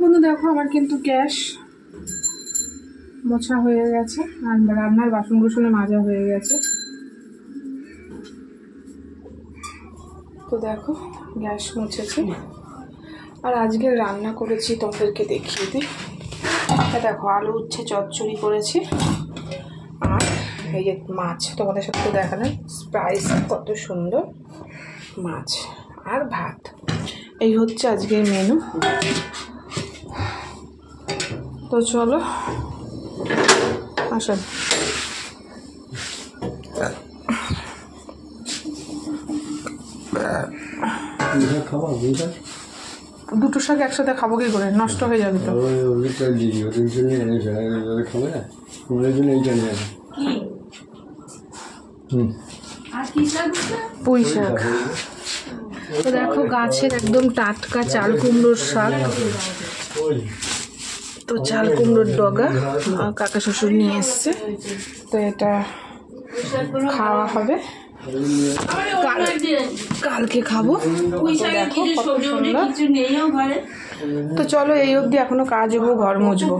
বন্ধু দেখো আমার কিন্তু গ্যাস মোছা হয়ে গেছে আর রান্নার বাসন কুসনে মাজা হয়ে গেছে। তো দেখো গ্যাস মুছেছি আর আজকে রান্না করেছি তোমাদেরকে দেখিয়ে দিই। দেখো আলু উচ্ছে চচ্চড়ি করেছি আর এই যে মাছ তোমাদের সাথে তো দেখালেন স্পাইস কত সুন্দর মাছ আর ভাত। এই হচ্ছে আজকের মেনু। তো চলো আসেন। দুটো শাক একসাথে খাবো কি করে, নষ্ট হয়ে যাবে তো। পুঁই শাক। তো দেখো গাছের একদম টাটকা চাল কুমড়োর শাক। তো চাল কুমড়োর ডগা কাকা শ্বশুর নিয়ে এসছে, তো এটা খাওয়া হবে, কালকে খাবো। দেখো কত সুন্দর। তো চলো এই অবধি এখনো কাজ হবো, ঘর মুছবো।